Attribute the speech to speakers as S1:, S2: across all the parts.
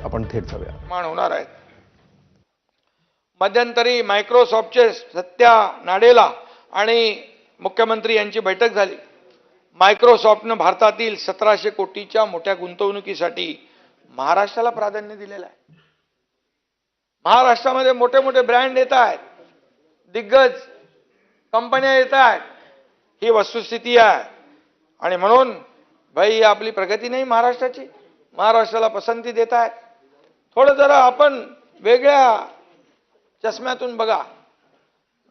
S1: आपण थेट जाऊया.
S2: निर्माण होणार आहेत. मध्यंतरी मायक्रोसॉफ्टचे सत्या नाडेला आणि मुख्यमंत्री यांची बैठक झाली. मायक्रोसॉफ्टनं भारतातील 1700 कोटीच्या मोठ्या गुंतवणुकीसाठी महाराष्ट्राला प्राधान्य दिलेलं आहे. महाराष्ट्रामध्ये मोठे मोठे ब्रँड येत आहेत, दिग्गज कंपन्या येत आहेत, ही वस्तुस्थिती आहे. आणि म्हणून भाई ही आपली प्रगती नाही महाराष्ट्राची. महाराष्ट्राला पसंती देत आहेत. थोडं जरा आपण वेगळ्या चष्म्यातून बघा,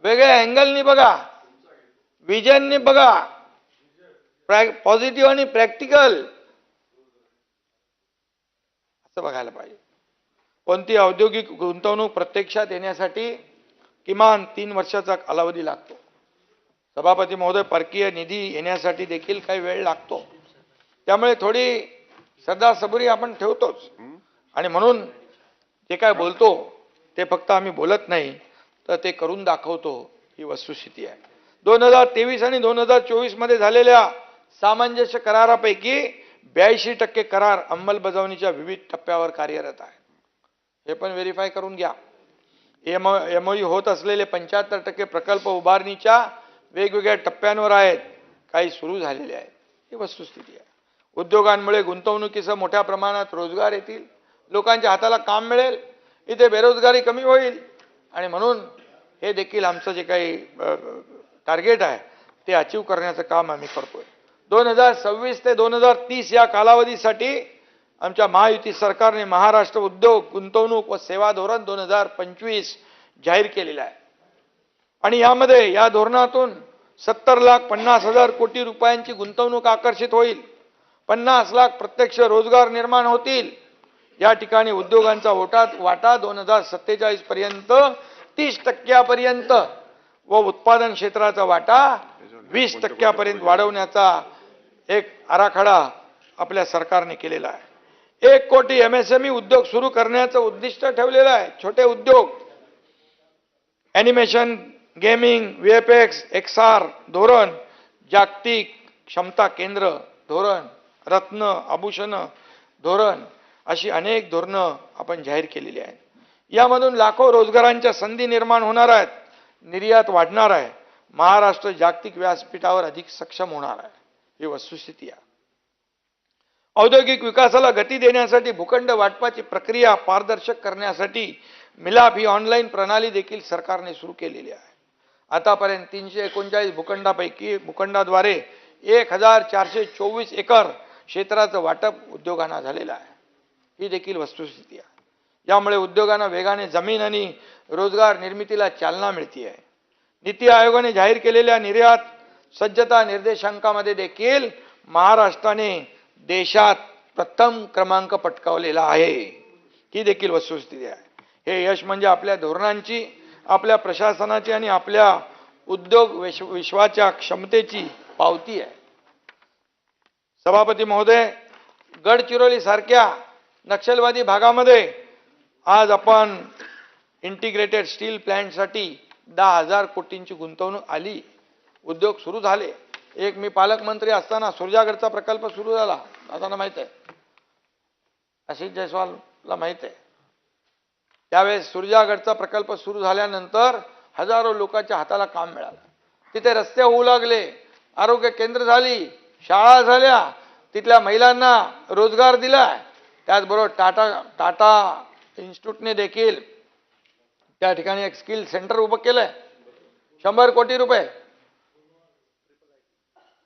S2: वेगळ्या अँगलनी बघा, विजननी बघा, पॉझिटिव्ह आणि प्रॅक्टिकल असं बघायला पाहिजे. कोणती औद्योगिक गुंतवणूक प्रत्यक्षात येण्यासाठी किमान 3 वर्षाचा कालावधी लागतो. सभापती महोदय, परकीय निधी येण्यासाठी देखील काही वेळ लागतो. त्यामुळे थोडी श्रद्धासबुरी आपण ठेवतोच. आणि म्हणून जे काय बोलतो ते फक्त आम्ही बोलत नाही, तर ते करून दाखवतो, ही वस्तुस्थिती आहे. 2023 आणि 2024 मध्ये झालेल्या सामंजस्य करारापैकी 82% करार अंमलबजावणीच्या विविध टप्प्यावर कार्यरत आहे. हे पण व्हेरीफाय करून घ्या. एमओयू होत असलेले 75% प्रकल्प उभारणीच्या वेगवेगळ्या टप्प्यांवर आहेत, काही सुरू झालेले आहेत. ही वस्तुस्थिती आहे. उद्योगांमुळे गुंतवणुकीसह मोठ्या प्रमाणात रोजगार येतील, लोकांच्या हाताला काम मिळेल, इथे बेरोजगारी कमी होईल. आणि म्हणून हे देखील आमचं जे काही टार्गेट आहे ते अचीव करण्याचं काम आम्ही करतोय. 2026 ते 2030 या कालावधीसाठी आमच्या महायुती सरकारने महाराष्ट्र उद्योग, गुंतवणूक व सेवा धोरण 2025 जाहीर केलेलं आहे. आणि यामध्ये या धोरणातून 70,50,000 कोटी रुपयांची गुंतवणूक आकर्षित होईल. 50 लाख प्रत्यक्ष रोजगार निर्माण होतील. या ठिकाणी उद्योगांचा वाटा 2047 पर्यंत 30% व उत्पादन क्षेत्राचा वाटा 20% वाढवण्याचा एक आराखडा आपल्या सरकारने केलेला आहे. 1 कोटी MSME उद्योग सुरू करण्याचं उद्दिष्ट ठेवलेलं आहे. छोटे उद्योग, ॲनिमेशन, गेमिंग, VFX, XR धोरण, जागतिक क्षमता केंद्र धोरण, रत्न आभूषण धोरण, अशी अनेक धोरणं आपण जाहीर केलेली आहेत. यामधून लाखो रोजगारांच्या संधी निर्माण होणार आहेत. निर्यात वाढणार आहे. महाराष्ट्र जागतिक व्यासपीठावर अधिक सक्षम होणार आहे. ही वस्तुस्थिती आहे. औद्योगिक विकासाला गती देण्यासाठी भूखंड वाटपाची प्रक्रिया पारदर्शक करण्यासाठी मिलाप ही ऑनलाईन प्रणाली देखील सरकारने सुरू केलेली आहे. आतापर्यंत 339 भूखंडाद्वारे 1424 एकर क्षेत्राचं वाटप उद्योगांना झालेलं आहे. ही देखील वस्तुस्थिती आहे. यामुळे उद्योगांना वेगाने जमीन आणि रोजगार निर्मितीला चालना मिळते आहे. नीती आयोगाने जाहीर केलेल्या निर्यात सज्जता निर्देशांकामध्ये देखील महाराष्ट्राने देशात प्रथम क्रमांक पटकावलेला आहे. ही देखील वस्तुस्थिती आहे. हे यश म्हणजे आपल्या धोरणांची, आपल्या प्रशासनाची आणि आपल्या उद्योग विश्वाच्या क्षमतेची पावती आहे. सभापती महोदय, गडचिरोली सारख्या नक्षलवादी भागामध्ये आज आपण इंटिग्रेटेड स्टील प्लॅन्टसाठी 10,000 कोटींची गुंतवणूक आली. उद्योग सुरू झाले. एक मी पालकमंत्री असताना सुरजागडचा प्रकल्प सुरू झाला, दादांना माहित आहे, आशिष जयस्वालला माहित आहे. त्यावेळेस सुरजागडचा प्रकल्प सुरू झाल्यानंतर हजारो लोकांच्या हाताला काम मिळालं. तिथे रस्ते होऊ लागले, आरोग्य केंद्र झाली, शाळा झाल्या, तिथल्या महिलांना रोजगार दिला. त्याचबरोबर टाटा इन्स्टिट्यूटने देखील त्या ठिकाणी एक स्किल सेंटर उभं केलंय. 100 कोटी रुपये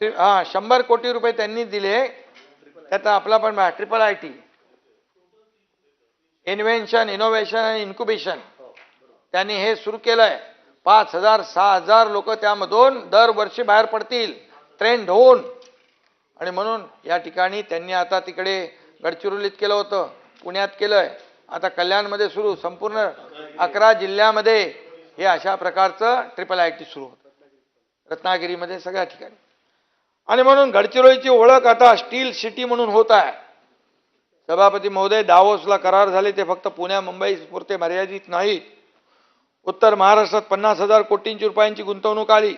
S2: 100 कोटी रुपये त्यांनी दिले. त्यात आपला पण IIIT इन्व्हेन्शन, इनोव्हेशन आणि इन्क्युबेशन त्यांनी हे सुरू केलंय. 5,000-6,000 लोक त्यामधून दरवर्षी बाहेर पडतील ट्रेंड होऊन. आणि म्हणून या ठिकाणी त्यांनी आता तिकडे गडचिरोलीत केलं होतं, पुण्यात केलंय, आता कल्याणमध्ये सुरू, संपूर्ण 11 जिल्ह्यामध्ये हे अशा प्रकारचं IIIT सुरू होतं, रत्नागिरीमध्ये, सगळ्या ठिकाणी. आणि म्हणून गडचिरोलीची ओळख आता स्टील सिटी म्हणून होत आहे. सभापती महोदय, दावोसला करार झाले ते फक्त पुण्या मुंबई पुरते मर्यादित नाहीत. उत्तर महाराष्ट्रात 50,000 कोटींची रुपयांची गुंतवणूक आली.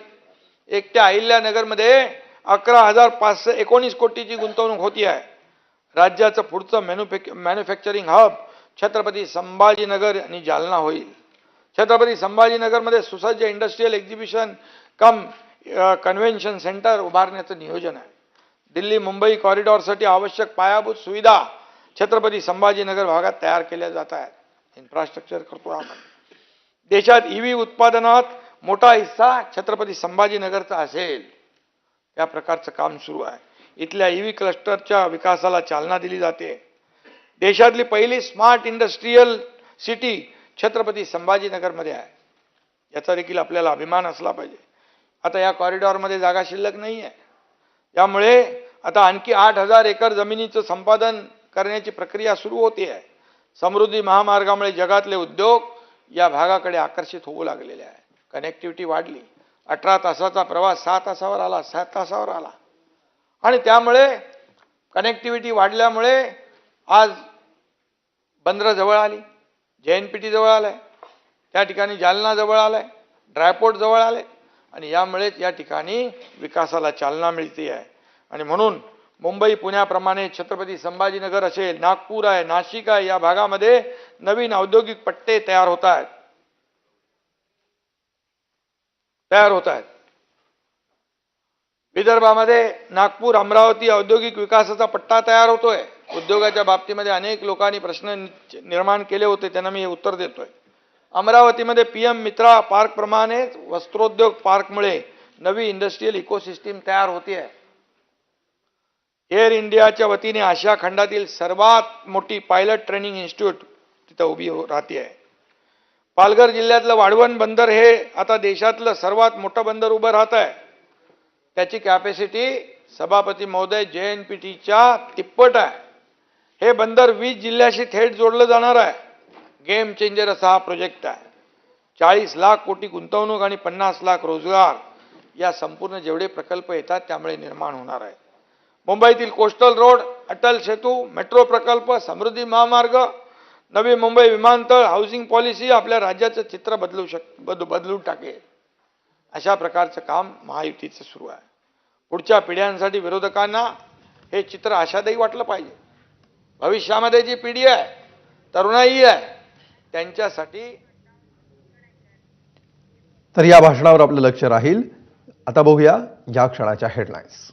S2: एकट्या अहिल्यानगरमध्ये 11,519 कोटीची गुंतवणूक होती आहे. राज्याचं पुढचं मॅन्युफॅक्चरिंग हब छत्रपती संभाजीनगर आणि जालना होईल. छत्रपती संभाजीनगरमध्ये सुसज्ज इंडस्ट्रियल एक्झिबिशन कम कन्व्हेन्शन सेंटर उभारण्याचं नियोजन आहे. दिल्ली मुंबई कॉरिडॉरसाठी आवश्यक पायाभूत सुविधा छत्रपती संभाजीनगर भागात तयार केल्या जात आहेत. इन्फ्रास्ट्रक्चर करतो आपण. देशात ईव्ही उत्पादनात मोठा हिस्सा छत्रपती संभाजीनगरचा असेल, या प्रकारचं काम सुरू आहे. इथल्या ईव्ही क्लस्टरच्या विकासाला चालना दिली जाते. देशातली पहिली स्मार्ट इंडस्ट्रियल सिटी छत्रपती संभाजीनगरमध्ये आहे. याचा देखील आपल्याला अभिमान असला पाहिजे. आता या कॉरिडॉरमध्ये जागा शिल्लक नाही आहे. यामुळे आता आणखी 8,000 एकर जमिनीचं संपादन करण्याची प्रक्रिया सुरू होते आहे. समृद्धी महामार्गामुळे जगातले उद्योग या भागाकडे आकर्षित होऊ लागलेले आहे. कनेक्टिव्हिटी वाढली. 18 तासाचा प्रवास 6 तासावर आला, 7 तासावर आला. आणि त्यामुळे कनेक्टिव्हिटी वाढल्यामुळे आज बंदर जवळ आली, JNPT जवळ आलाय, त्या ठिकाणी जालना जवळ आलाय, ड्रायपोर्ट जवळ आले आणि यामुळेच या ठिकाणी विकासाला चालना मिळते आहे. आणि म्हणून मुंबई पुण्याप्रमाणे छत्रपती संभाजीनगर असेल, नागपूर आहे, नाशिक आहे, या भागामध्ये नवीन औद्योगिक पट्टे तयार होत आहेत. विदर्भामध्ये नागपूर अमरावती औद्योगिक विकासाचा पट्टा तयार होतोय. उद्योगाच्या बाबतीमध्ये अनेक लोकांनी प्रश्न निर्माण केले होते, त्यांना मी हे उत्तर देतोय. अमरावतीमध्ये PM मित्रा पार्क प्रमाणे वस्त्रोद्योग पार्कमुळे नवी इंडस्ट्रियल इकोसिस्टीम तयार होते आहे. एअर इंडियाच्या वतीने आशिया खंडातील सर्वात मोठी पायलट ट्रेनिंग इन्स्टिट्यूट तिथं उभी राहते आहे. पालघर जिल्ह्यातलं वाढवण बंदर हे आता देशातलं सर्वात मोठं बंदर उभं राहत आहे. त्याची कॅपॅसिटी सभापती महोदय JNPTच्या तिप्पट आहे. हे बंदर 20 जिल्ह्याशी थेट जोडलं जाणार आहे. गेम चेंजर असा हा प्रोजेक्ट आहे. 40 लाख कोटी गुंतवणूक आणि 50 लाख रोजगार या संपूर्ण जेवढे प्रकल्प येतात त्यामुळे निर्माण होणार आहे. मुंबईतील coastal road, Atal Setu, metro प्रकल्प, समृद्धी महामार्ग, नवी मुंबई विमानतळ, हाऊसिंग पॉलिसी आपल्या राज्याचं चित्र बदलून टाकेल. अशा प्रकारचं काम महायुतीचं सुरू आहे. पुढच्या पिढ्यांसाठी विरोधकांना हे चित्र आशादायी वाटलं पाहिजे. भविष्यामध्ये जी पिढी आहे, तरुणाई आहे, त्यांच्यासाठी.
S1: तर या भाषणावर आपलं लक्ष राहील. आता बघूया या क्षणाच्या हेडलाईन्स.